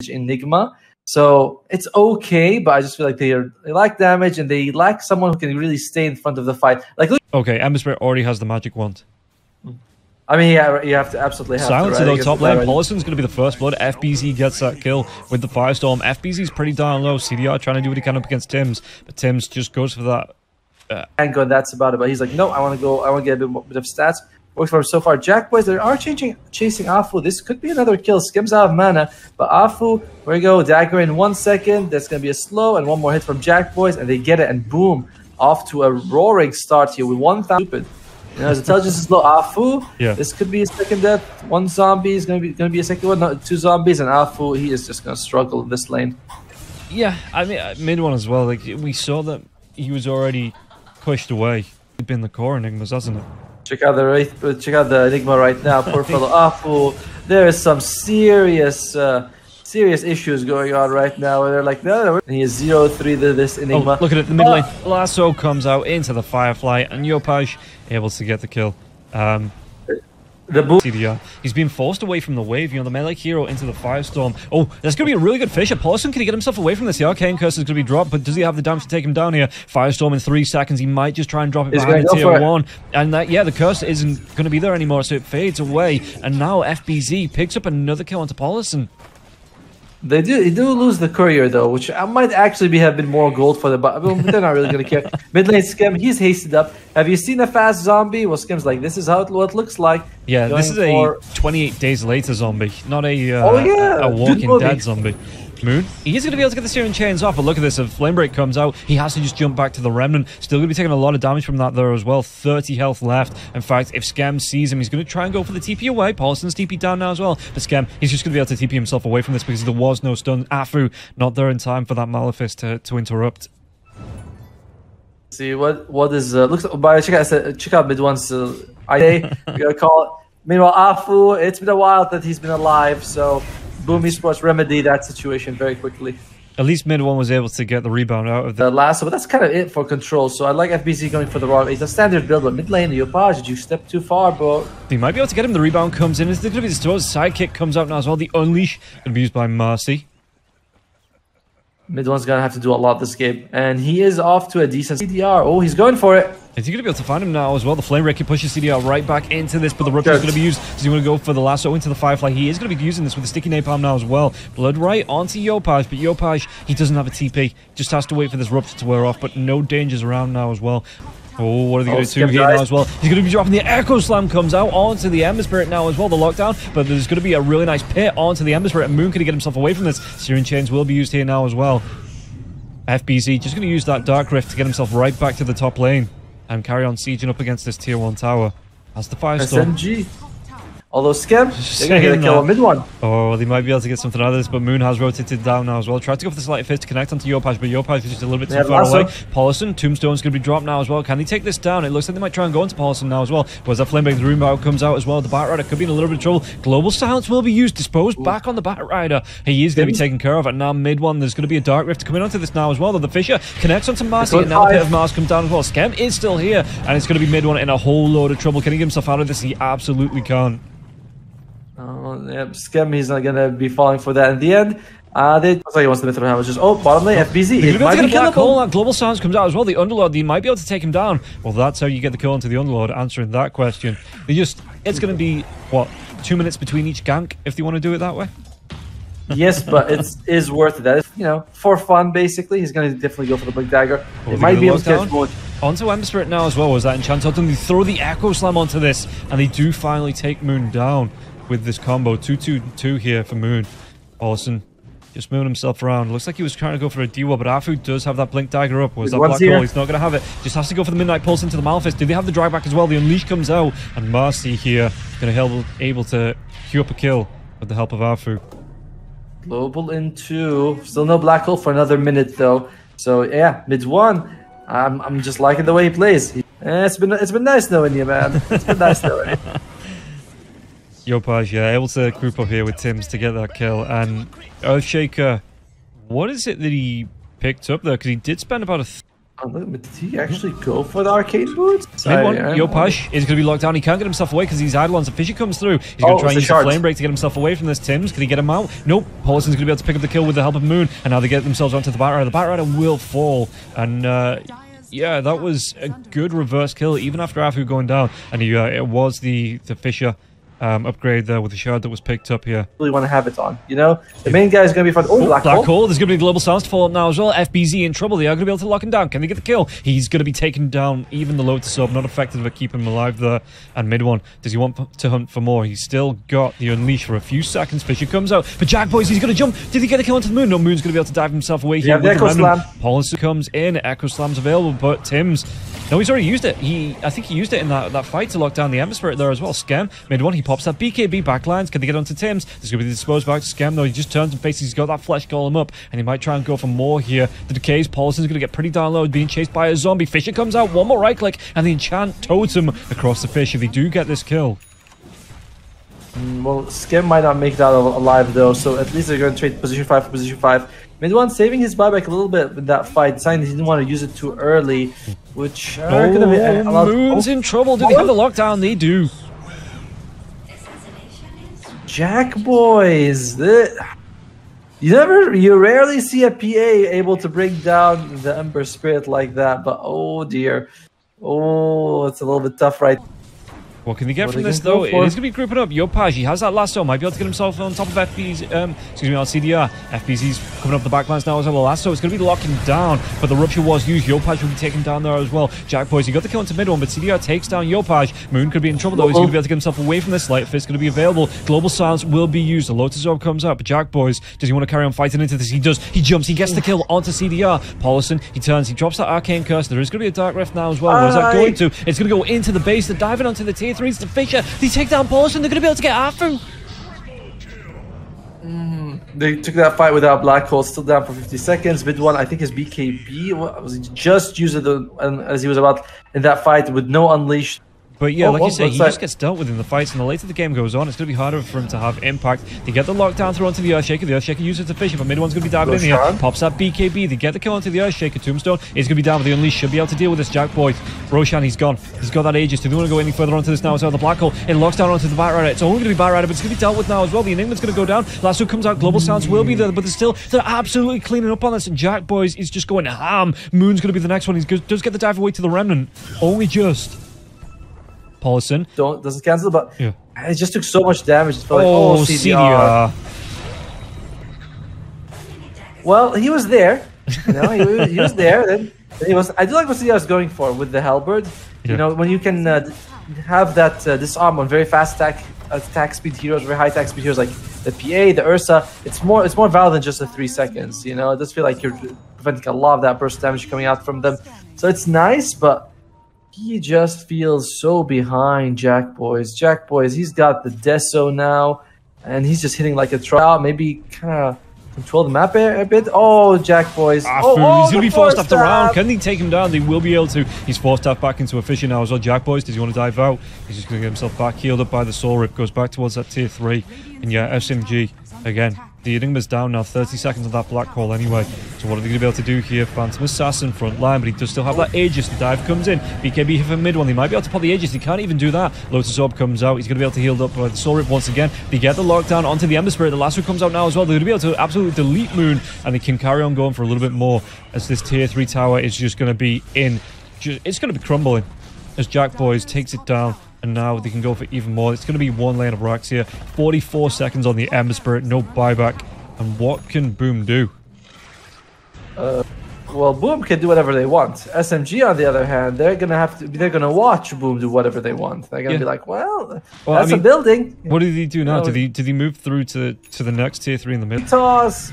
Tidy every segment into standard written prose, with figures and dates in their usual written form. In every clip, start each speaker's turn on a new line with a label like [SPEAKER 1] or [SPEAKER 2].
[SPEAKER 1] Enigma. So it's okay, but I just feel like they lack damage and they lack someone who can really stay in front of the fight. Like, look,
[SPEAKER 2] okay, Ember Spirit already has the magic wand.
[SPEAKER 1] I mean, yeah, you have to absolutely have
[SPEAKER 2] Silence
[SPEAKER 1] to.
[SPEAKER 2] Though, top lane. Paulison's going to be the first blood. FBZ gets that kill with the Firestorm. FBZ's pretty down low. CDR trying to do what he can up against Tims, but Tims just goes for that.
[SPEAKER 1] And go, that's about it. But he's like, no, I want to go. I want to get a bit of stats. Works for him so far. Jack boys, they are chasing Afu. This could be another kill. Skims out of mana, but Afu, here we go. Dagger in 1 second. That's gonna be a slow and one more hit from Jack boys, and they get it. And boom, off to a roaring start here with 1,000. Stupid. You know, his intelligence is low. Afu,
[SPEAKER 2] yeah.
[SPEAKER 1] This could be a second death. One zombie is gonna be a second one. No, 2 zombies, and Afu, he is just gonna struggle in this lane.
[SPEAKER 2] Yeah, I mean, mid one as well. Like we saw that he was already pushed away. He'd been the core Enigmas, hasn't it?
[SPEAKER 1] Check out the Enigma right now. Poor fellow Afu. There is some serious issues going on right now. Where they're like, no. And he is 0-3 to this Enigma.
[SPEAKER 2] Oh, look at it, the mid lane. Lasso comes out into the Firefly, and Yopaj able to get the kill.
[SPEAKER 1] The boot.
[SPEAKER 2] CDR. He's been forced away from the wave, you know, the melee hero into the Firestorm. Oh, there's going to be a really good Fisher. Paulison, can he get himself away from this? The Arcane Curse is going to be dropped, but does he have the damage to take him down here? Firestorm in 3 seconds. He might just try and drop it behind the tier 1. And that, yeah, the curse isn't going to be there anymore, so it fades away. And now FBZ picks up another kill onto Paulison.
[SPEAKER 1] They do lose the courier though, which might actually have been more gold for them, but they're not really gonna care. Mid lane Skem, he's hasted up. Have you seen a fast zombie? Well, Skem's like, this is what it looks like.
[SPEAKER 2] Yeah, this is a 28 days later zombie, not a
[SPEAKER 1] a
[SPEAKER 2] Walking Dead zombie. Moon, he's going to be able to get the Searing Chains off, but look at this, if Flame Break comes out, he has to just jump back to the Remnant. Still going to be taking a lot of damage from that there as well. 30 health left. In fact, if Skem sees him, he's going to try and go for the TP away. Paulison's TP down now as well, but Skem, he's just going to be able to TP himself away from this because there was no stun. Afu not there in time for that Malefice to interrupt.
[SPEAKER 1] See what is looks. By check out mid one's idea. We gotta call it. Meanwhile, Afu, it's been a while that he's been alive, so Boom Esports remedy that situation very quickly.
[SPEAKER 2] At least mid one was able to get the rebound out of the
[SPEAKER 1] last, but that's kind of it for control. So I like FBZ going for the raw. It's a standard build, but mid lane, Yopaj, did you step too far, bro?
[SPEAKER 2] He might be able to get him. The rebound comes in. Is there going to be the sidekick comes out now as well? The Unleash going to be used by Marcy.
[SPEAKER 1] Mid one's gonna have to do a lot this game, and he is off to a decent CDR. Oh, he's going for it.
[SPEAKER 2] Is he going to be able to find him now as well? The Flame Break pushes CDR right back into this, but the Rupture is going to be used. Does he want to go for the lasso into the Firefly? He is going to be using this with the Sticky Napalm now as well. Blood right onto Yopaj, but Yopaj, he doesn't have a TP. Just has to wait for this Rupture to wear off, but no dangers around now as well. Oh, what are they going to do here now as well? He's going to be dropping the Echo Slam comes out onto the Ember Spirit now as well, the lockdown, but there's going to be a really nice pit onto the Ember Spirit, and Moon can get himself away from this. Searing Chains will be used here now as well. FBZ just going to use that Dark Rift to get himself right back to the top lane and carry on sieging up against this tier 1 tower. That's the Firestorm.
[SPEAKER 1] SMG. Although Skem, they're going to get a kill on mid one.
[SPEAKER 2] Oh, they might be able to get something out of this, but Moon has rotated down now as well. Tried to go for the Slight Fist to connect onto Yopaj, but Yopaj is just a little bit too far away. Paulison, Tombstone's going to be dropped now as well. Can he take this down? It looks like they might try and go into Paulison now as well. But as that Flame Break, the rebound comes out as well. The Bat Rider could be in a little bit of trouble. Global Silence will be used. Disposed back on the Bat Rider. He is going to be taken care of. And now mid one, there's going to be a Dark Rift coming onto this now as well. Though the Fisher connects onto Marcy, and now the Pit of Mars comes down as well. Skem is still here, and it's going to be mid one in a whole load of trouble. Can he get himself out of this? He absolutely can't.
[SPEAKER 1] Oh, yeah, Skem, he's not going to be falling for that in the end. Looks like he wants the Mithril Hammer. Just, bottom lane, FBZ.
[SPEAKER 2] It might be killable. Global Silence comes out as well. The Underlord, he might be able to take him down. Well, that's how you get the kill onto the Underlord, answering that question. It's going to be, what, 2 minutes between each gank, if they want to do it that way?
[SPEAKER 1] Yes, but it is worth it. That is, you know, for fun, basically. He's going to definitely go for the Big Dagger. It might be able to catch more.
[SPEAKER 2] Onto Ember Spirit now as well. Was that Enchant Totem? They throw the Echo Slam onto this, and they do finally take Moon down with this combo. 2-2-2 here for Moon. Paulison just moving himself around. Looks like he was trying to go for a D-Wall, but Afu does have that Blink Dagger up. Was that Black Hole? He's not going to have it. Just has to go for the Midnight Pulse into the Malefice. Do they have the drag back as well? The Unleash comes out, and Marcy here going to be able to queue up a kill with the help of Afu.
[SPEAKER 1] Global in 2. Still no Black Hole for another minute though. So yeah, mid 1. I'm just liking the way he plays. It's been nice knowing you, man. It's been nice knowing you.
[SPEAKER 2] Yopaj, yeah, able to group up here with Tims to get that kill. And Earthshaker, what is it that he picked up there? Because he did spend about
[SPEAKER 1] Did he actually go for the arcane boots?
[SPEAKER 2] Mid one, Yopash is going to be locked down. He can't get himself away because he's idle on. So Fisher comes through. He's going to try and use the flame break to get himself away from this. Tims, can he get him out? Nope. Paulison's going to be able to pick up the kill with the help of Moon. And now they get themselves onto the Batrider. The Batrider will fall. And yeah, that was a good reverse kill even after Afu going down. And it was the Fisher upgrade there with the shard that was picked up here.
[SPEAKER 1] Really want to have it on, you know? The main guy is going to be fun. Oh, Black Hole.
[SPEAKER 2] There's going to be global sounds to follow up now as well. FBZ in trouble. They are going to be able to lock him down. Can they get the kill? He's going to be taken down. Even the Lotus Sub, not effective at keeping him alive there. And mid one, does he want to hunt for more? He's still got the Unleash for a few seconds. Fisher comes out. But Jack Boys, he's going to jump. Did he get the kill onto the Moon? No, Moon's going to be able to dive himself away here.
[SPEAKER 1] Yeah, the Echo Slam.
[SPEAKER 2] Paulus comes in. Echo Slam's available, but Tims... No, he's already used it. I think he used it in that fight to lock down the Ember Spirit there as well. Skem, mid one, he pops that BKB backlines. Can they get onto Tims? There's going to be the disposed back to Skem, though. He just turns and faces. He's got that flesh golem up, and he might try and go for more here. The decays, Paulison's going to get pretty down low, being chased by a zombie. Fisher comes out, one more right click, and the enchant totem across the fish if they do get this kill.
[SPEAKER 1] Well, Skem might not make that alive, though, so at least they're going to trade position 5 for position 5. Mid one saving his buyback a little bit with that fight, deciding he didn't want to use it too early, which are going to be allowed.
[SPEAKER 2] Moon's in trouble. Do they have the lockdown? They do.
[SPEAKER 1] Jack Boys, you rarely see a PA able to bring down the Ember Spirit like that, but oh dear, oh, it's a little bit tough, right?
[SPEAKER 2] What can they get from this, though? It is going to be grouping up. Yopash, he has that lasso. Might be able to get himself on top of FB's, on CDR. FBZ's coming up the backlines now as well. The lasso is going to be locking down, but the rupture was used. Yopash will be taken down there as well. Jack Boys, he got the kill into mid one, but CDR takes down Yopash. Moon could be in trouble, though. He's going to be able to get himself away from this. Light Fist going to be available. Global Silence will be used. The Lotus Orb comes up, but Jack Boys, does he want to carry on fighting into this? He does. He jumps. He gets the kill onto CDR. Paulison, he turns. He drops that Arcane Curse. There is going to be a Dark Rift now as well. What is that going to? It's going to go into the base. They're diving onto the tier 3s to Fisher. They take down Paulus and they're going to be able to get after him.
[SPEAKER 1] They took that fight without Black Hole, still down for 50 seconds. Mid one, I think his BKB was just used as he was about in that fight with no Unleash.
[SPEAKER 2] But yeah, like you say, he just gets dealt with in the fights, and the later the game goes on, it's going to be harder for him to have impact. They get the lockdown through onto the Earthshaker. The Earthshaker uses it to Fisher, but mid one's going to be diving in here. Pops that BKB. They get the kill onto the Earthshaker. Tombstone is going to be down with the Unleash. Should be able to deal with this Jack Boy. Roshan, he's gone. He's got that Aegis. Do they want to go any further onto this now? It's on the Black Hole. It locks down onto the Batrider. It's only going to be Batrider, but it's going to be dealt with now as well. The Enigma's going to go down. Lasso comes out. Global Silence will be there, but they're absolutely cleaning up on this. And Jack Boys is just going ham. Moon's going to be the next one. He does get the dive away to the Remnant. Only just. Paulison
[SPEAKER 1] doesn't cancel, but
[SPEAKER 2] yeah.
[SPEAKER 1] It just took so much damage. It felt like, CDR. Well, he was there. You know, he was there. Then he was. I do like what CDR is going for with the Halberd.
[SPEAKER 2] Yeah.
[SPEAKER 1] You know, when you can have that disarm on very fast attack speed heroes, very high attack speed heroes like the PA, the Ursa. It's more valid than just the 3 seconds. You know, it does feel like you're preventing a lot of that burst damage coming out from them. So it's nice, but. He just feels so behind Jack Boys. Jack Boys, he's got the Deso now, and he's just hitting like a trot. Maybe kind of control the map a bit. Oh, Jack Boys.
[SPEAKER 2] He's going to be forced off the round. Can they take him down? They will be able to. He's forced off back into a Fisher now as well. Jack Boys, does he want to dive out? He's just going to get himself back healed up by the Soul Rip. Goes back towards that tier 3. And yeah, SMG again. The Enigma's down now, 30 seconds on that Black Hole anyway. So what are they going to be able to do here? Phantom Assassin front line, but he does still have that Aegis. The dive comes in. BKB hit for mid one. They might be able to pop the Aegis. They can't even do that. Lotus Orb comes out. He's going to be able to heal up by the Soul Rip once again. They get the lockdown onto the Ember Spirit. The lasso comes out now as well. They're going to be able to absolutely delete Moon, and they can carry on going for a little bit more as this tier 3 tower is just going to be in. It's going to be crumbling as Jack Boys takes it down. And now they can go for even more. It's going to be one lane of racks here. 44 seconds on the Ember Spirit. No buyback. And what can Boom do?
[SPEAKER 1] Well, Boom can do whatever they want. SMG, on the other hand, they're gonna watch Boom do whatever they want. They're gonna be like, well, that's a building.
[SPEAKER 2] What did he do now? Did he move through to the next tier 3 in the mid?
[SPEAKER 1] Toss.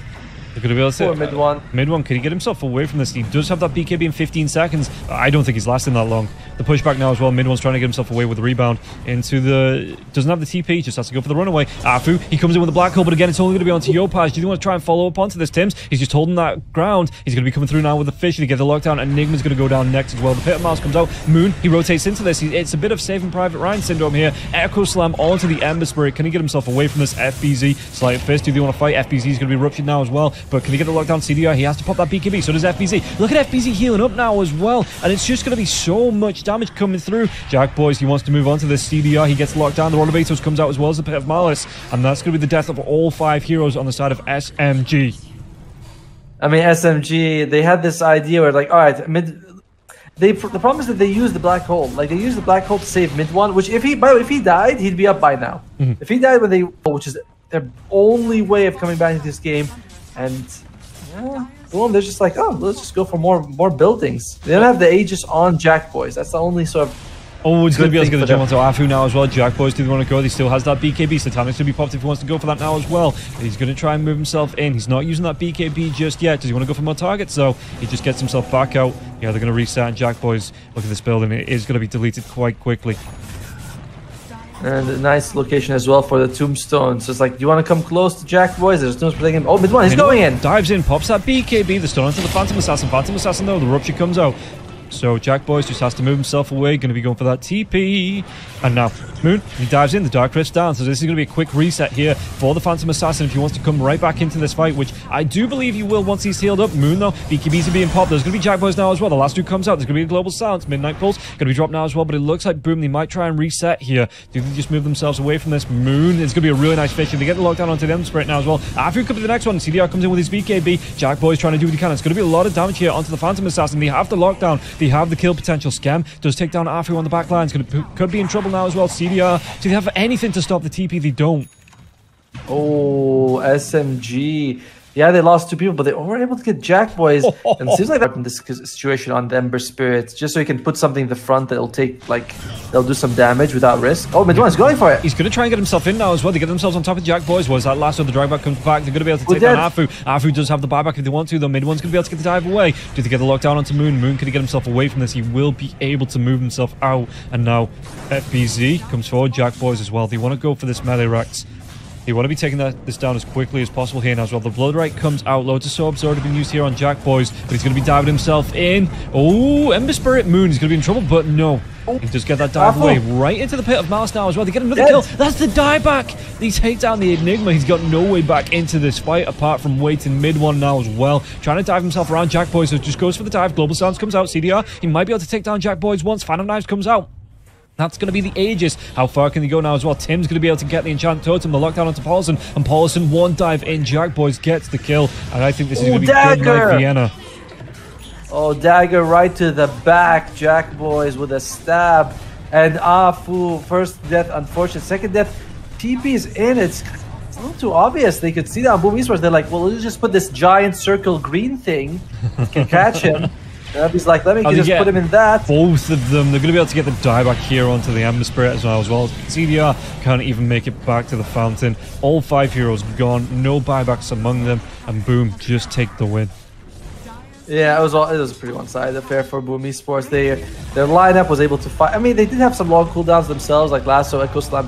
[SPEAKER 2] They're gonna be able to
[SPEAKER 1] mid one.
[SPEAKER 2] Mid one. Can he get himself away from this? He does have that BKB in 15 seconds. I don't think he's lasting that long. the pushback now as well. Mid one's trying to get himself away with the rebound into the... Doesn't have the TP, just has to go for the runaway. Afu, he comes in with the black hole, but again, it's only going to be onto Yopaj. Do you want to try and follow up onto this, Tims? He's just holding that ground. He's going to be coming through now with the fish to get the lockdown. Enigma's going to go down next as well. The Pit of Mars comes out. Moon, he rotates into this. It's a bit of Saving Private Ryan syndrome here. Echo Slam onto the Ember Spirit. Can he get himself away from this FBZ? Slight Fist, do they want to fight? FBZ is going to be ruptured now as well, but can he get the lockdown CDR? He has to pop that BKB, so does FBZ. Look at FBZ healing up now as well, and it's just going to be so much damage coming through. Jack Boys, he wants to move on to this CDR. He gets locked down. The Rollinator comes out as well as the Pit of Malice, and that's going to be the death of all 5 heroes on the side of SMG.
[SPEAKER 1] I mean, SMG, they had this idea where, like, all right, the problem is that they use the black hole. Like, they use the black hole to save mid one, which if he died, he'd be up by now. If he died when which is their only way of coming back into this game, and boom, they're just like, oh, let's just go for more buildings. They don't have the Aegis on Jack Boys. That's the only sort of...
[SPEAKER 2] Oh, he's going to be able to get the jump onto Afu now as well. Jack Boys, do they want to go? He still has that BKB. Satanic's to be popped if he wants to go for that now as well. He's going to try and move himself in. He's not using that BKB just yet. Does he want to go for more targets? So he just gets himself back out. Yeah, they're going to reset. And Jack Boys, look at this building. It is going to be deleted quite quickly.
[SPEAKER 1] And a nice location as well for the tombstone. So it's like, do you want to come close to Jack Boys? There's no protecting him. Oh, mid one, he's going in.
[SPEAKER 2] Dives in, pops that BKB. The stun onto the Phantom Assassin. Phantom Assassin though, the rupture comes out. So Jack Boys just has to move himself away. Going to be going for that TP. And now Moon, he dives in. The Dark Rift's down. So this is going to be a quick reset here for the Phantom Assassin if he wants to come right back into this fight, which I do believe he will once he's healed up. Moon though, BKBs are being popped. There's going to be Jack Boys now as well. The last two comes out. There's going to be a Global Silence. Midnight Pulse going to be dropped now as well. But it looks like, boom, they might try and reset here. Do they just move themselves away from this? Moon, it's going to be a really nice fish. They get the lockdown onto the Ember Spirit now as well. After comes to the next one, CDR comes in with his BKB. Jack Boys trying to do what he can. It's going to be a lot of damage here onto the Phantom Assassin. They have the lockdown. They have the kill potential. Scam does take down Afu on the back line. Could be in trouble now as well. CDR, do they have anything to stop the TP? They don't.
[SPEAKER 1] Oh, SMG. Yeah, they lost 2 people, but they were able to get Jack Boys. And it seems like that in this situation on the Ember Spirit, just so he can put something in the front that'll take, like, they'll do some damage without risk. Oh, Mid1's going for it.
[SPEAKER 2] He's going to try and get himself in now as well. They get themselves on top of Jack Boys. Was that last of the drag back comes back? They're going to be able to take down Afu. Afu does have the buyback if they want to, though. Mid1's going to be able to get the dive away. Do they get the lockdown onto Moon? Moon, can he get himself away from this? He will be able to move himself out. And now FBZ comes forward. Jack Boys as well. They want to go for this melee racks. You want to be taking this down as quickly as possible here now as well. The Blood Right comes out. Loads of Sorbs already been used here on Jack Boys, but he's going to be diving himself in. Oh, Ember Spirit Moon. He's going to be in trouble, but no. He does get that dive away right into the Pit of Malice now as well. They get another kill. That's the dieback. They take down the Enigma. He's got no way back into this fight apart from waiting mid one now as well. Trying to dive himself around Jack Boys, so just goes for the dive. Global Sounds comes out. CDR, he might be able to take down Jack Boys once. Phantom Knives comes out. That's going to be the Aegis. How far can they go now as well? Tim's going to be able to get the Enchant Totem, the lockdown onto Paulson, and Paulson one dive in. Jack Boys gets the kill, and I think this is going to be good night Vienna.
[SPEAKER 1] Oh, dagger right to the back. Jack Boys with a stab. And Afu, first death, unfortunate. Second death, TP is in. It's a little too obvious. They could see that on Boom Esports. They're like, well, let's just put this giant circle green thing that can catch him. And he's like, let me just put him in that.
[SPEAKER 2] Both of them. They're going to be able to get the dieback here onto the Ember Spirit as well. CDR can't even make it back to the fountain. All 5 heroes gone. No buybacks among them. And boom, just take the win.
[SPEAKER 1] Yeah, it was a pretty one-sided affair for Boom Esports. Their lineup was able to fight. I mean, they did have some long cooldowns themselves, like Lasso, Echo Slam.